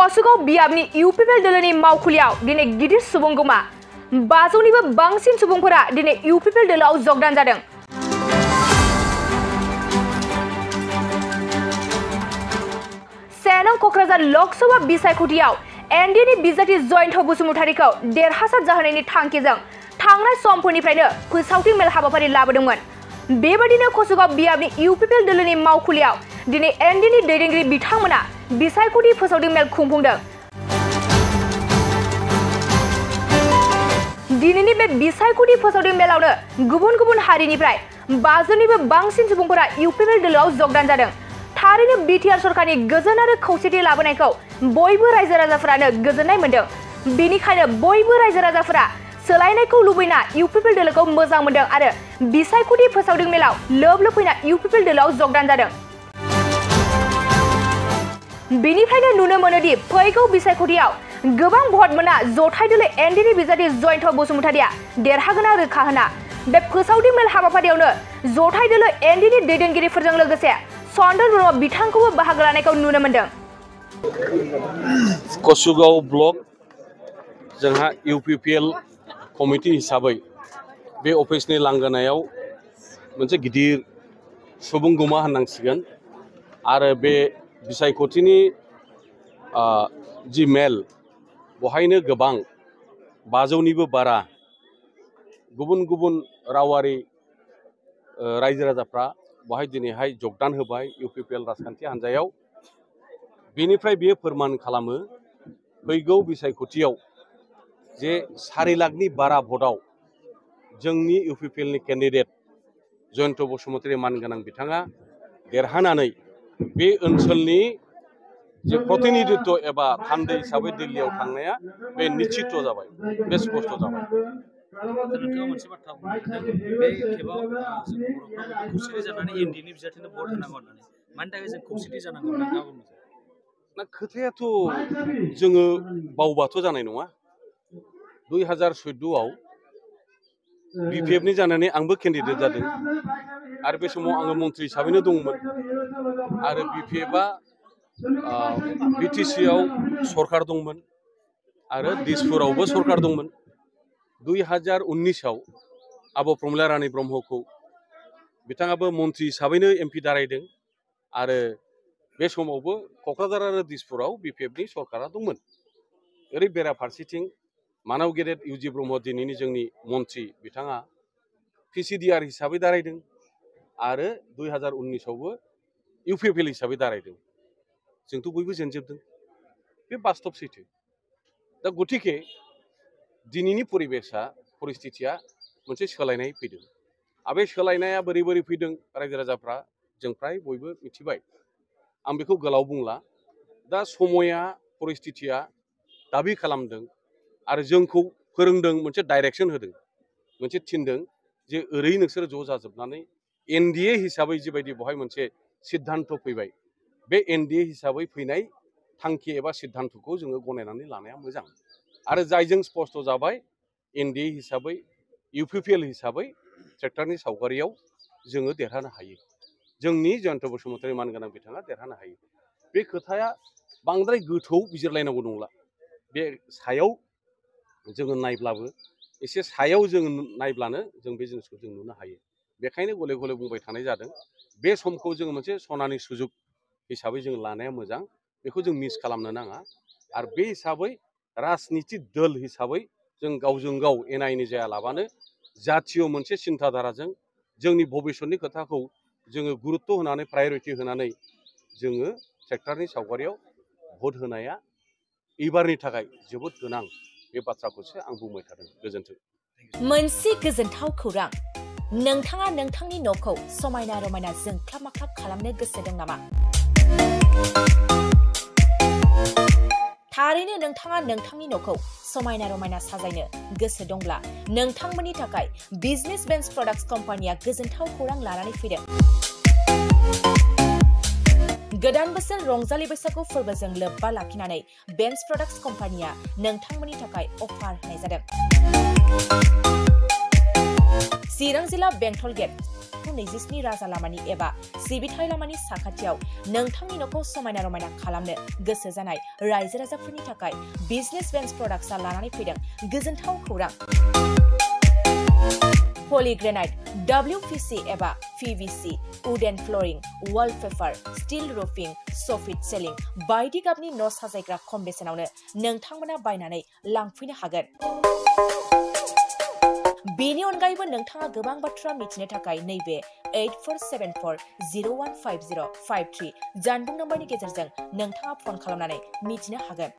कसुगाव बियाबनि UPPL दोलोनि मावखुलियाव दिनै गिदिर सुबुंगमा 500निबो बांसिन सुबुंफोरा दिनै UPPL दोलोआव जगदान जादों। सेनं कक्राझार लोकसभा बिसायख'थियाव एनडिनि बिजाथि जयन्त बसुमतारीखौ देरहासार जाहोनायनि थांखिजों थांनाय समफोरनिफ्रायनो फोसावथि मेल हाबाफारि लाबोदोंमोन। बेबादिनो कसुगाव बियाबनि UPPL दोलोनि मावखुलियाव दिनै एनडिनि दैदेनगिरि बिथांमोना बिसायख'थि फोसावथि मेल खुंफुंदों। दिनैनि बे बिसायख'थि फोसावथि मेलावनो गुबुन गुबुन हारिनिफ्राय 500निबो बांसिन सुबुंफोरा UPPL दोलोआव जगदान जादों। थारैनो बिटिआर सरकारनि गोजोन आरो खौसेथि लाबोनायखौ बयबो रायजो राजाफोरानो गोजोननाय मोनदों। बेनिखायनो बयबो रायजो राजाफोरा सोलायनायखौ लुबैना UPPL दोलोखौ मोजां मोनदों आरो बिसायख'थि फोसावथि मेलाव लोब लोब फैना UPPL दोलोआव जगदान जादों। बेनिफ्रायनो नुनो मोनोदि फैगौ बिसायख'थियाव गोबां भट मोना जथाय दोलो एनडिनि बिजाथि जयन्त बसुमतारीया देरहागोना रोखा होना बे फोसावथि मेल हाबाफारियावनो जथाय दोलो एनडिनि दैदेनगिरिफोरजों लोगोसे सन्दन ब्रह्म बिथांखौबो बाहागो लानायखौ नुनो मोनदों। कसुगाव ब्लक जोंहा UPPL कमिटि हिसाबै बे अफिसनि लांगोनायाव मोनसे गिदिर सुबुंगमा होननांसिगोन आरो बे बिसायख'थिनि जि मेल बहायनो गोबां 500निबो बारा गुबुन गुबुन रावारि रायजो राजाफ्रा बहाय दिनैहाय जगदान होबाय UPPL राजखान्थि हान्जायाव। बेनिफ्राय बेयो फोरमान खालामो फैगौ बिसायख'थियाव जे 4 लाखनि बारा भटआव जोंनि UPPLनि केन्डिडेट जयन्त बसुमतारी मानगोनां बिथाङा देरहानानै बे ओनसोलनि जे प्रतिनिधित्व एबा थान्दै हिसाबै दिल्लीयाव थांनाया बे निश्चित जाबाय, बे स्पष्ट जाबाय। नोंथाङा मोनसे बाथ्रा बुंदों बे खेबाव जों बर'फ्रा खौसेथि जानानै एनडिनि बिजाथिनो भट होनांगौ होननानै मानि थाखाय जों खौसेथि जानांगौ नोंथाङा बुंदों? ना खोथायाथ' जोङो बावबाथ' जानाय नङा। 2014आव BPFनि जानानै आंबो केन्डिडेट जादों आरो बे समाव आङो मन्थ्रि हिसाबैनो दंमोन आरो BPFआ BTCआव सरकार दंमोन आरो दिसपुरावबो सरकार दंमोन। 2019आव आब' प्रमिला रानी ब्रह्मखौ बिथाङाबो मन्थ्रि हिसाबैनो MP दारायदों आरो बे समावबो क'क्राझार आरो दिसपुराव BPFनि सरकारा दंमोन। ओरै बेराफारसेथिं मानाव गेदेर UG ब्रह्म दिनैनि जोंनि मन्थ्रि बिथाङा PCDR हिसाबै दारायदों आरो 2019आवबो UPPL हिसाबै दारायदों। जोंथ' बयबो जेनजोबदों, बे बास्तब सैथो। दा गतिके दिनैनि परिस्थितिया मोनसे सोलायनाय फैदों। आरो बे सोलायनाया बोरै बोरै फैदों रायजो राजाफ्रा जों फ्राय बयबो मिथिबाय। आं बेखौ गोलाव बुंला। दा समया परिस्थितिया दाबि खालामदों आरो जोंखौ फोरोंदों, मोनसे डाइरेक्सन होदों, मोनसे थिनदों जे ओरै नोंसोर ज' जाजोबनानै NDA हिसाबै जिबायदि बहाय मोनसे सिद्धान्त फैबाय, बे NDA हिसाबै फैनाय थांखि एबा सिद्धान्तखौ जोङो गनायनानै लानाया मोजां आरो जायजों स्पष्ट जाबाय NDA हिसाबै UPPL हिसाबै सेक्टरनि सावगारियाव जोङो देरहानो हायो। जोंनि जयन्त बसुमतारी मानगोनां बिथाङा देरहानो हायो। बे खोथाया बांद्राय गोथौ बिजिरलायनांगौ नंला। बे सायाव जोङो नायब्लाबो एसे सायाव जोङो नायब्लानो जों बे जिनिसखौ जों नुनो हायो। बेखायनो गले गले बुंबाय थानाय जादों। बे समखौ जोङो मोनसे सनानि सुजुग हिसाबै जों लानाया मोजां, बेखौ जों मिस खालामनो नाङा आरो बे हिसाबै राजनिति दल हिसाबै जों गावजों गाव एना एनि जायालाबानो जातीय मोनसे सिन्थाधाराजों जोंनि भबिष्यतनि खोथाखौ जोङो गुरुत्व होनानै प्रायरिटि होनानै जोङो सेक्टरनि सावगारियाव भट होनाया एबारनि थाखाय जोबोद गोनां। बे बाथ्राखौसो आं बुंबाय थादों। गोजोन्थों। मोनसे गोजोनथाव खौरां, नोंथाङा नोंथांनि न'खौ समायना रमायना जोंख्लाब माख्लाब खालामनो गोसो दं नामा? थारैनो नोंथाङा नोंथांनि न'खौ समायना रमायना साजायनो गोसो दंब्ला नोंथांमोननि थाखाय बिजनेस बेन्स प्रडाक्ट्स कम्पानिया गोजोनथाव खौरां लानानै फैदों। गोदान बोसोर रंजालि बैसागु फोरबोजों लोब्बा लाखिनानै बेन्स प्रडाक्ट्स कम्पानिया नोंथांमोननि थाखाय अफार होनाय जादों। चिरां जिल्ला बेंटल गेट 27 राजा लामानि एबा सिबिथाय लामानि साखाथियाव नोंथांनि न'खौ समायना रमायना खालामनो गोसो जानाय रायजो राजाफोरनि थाखाय बिजनेस बेन्स प्रडाक्ट्सआ लानानै फैदों गोजोनथाव खौरां। पलिग्रेनाइट, WPC एबा PVC, wooden flooring, wallpaper, steel roofing, soffit ceiling बायदि गाबनि न' साजायग्रा खम बेसेनावनो नोंथांमोना बायनानै लांफैनो हागोन। बेनि अनगायैबो नोंथाङा गोबां बाथ्रा मिथिनो थाखाय नैबे 8474015053 जानबुं नम्बरनि गेजेरजों नोंथाङा फन खालामनानै मिथिनो हागोन।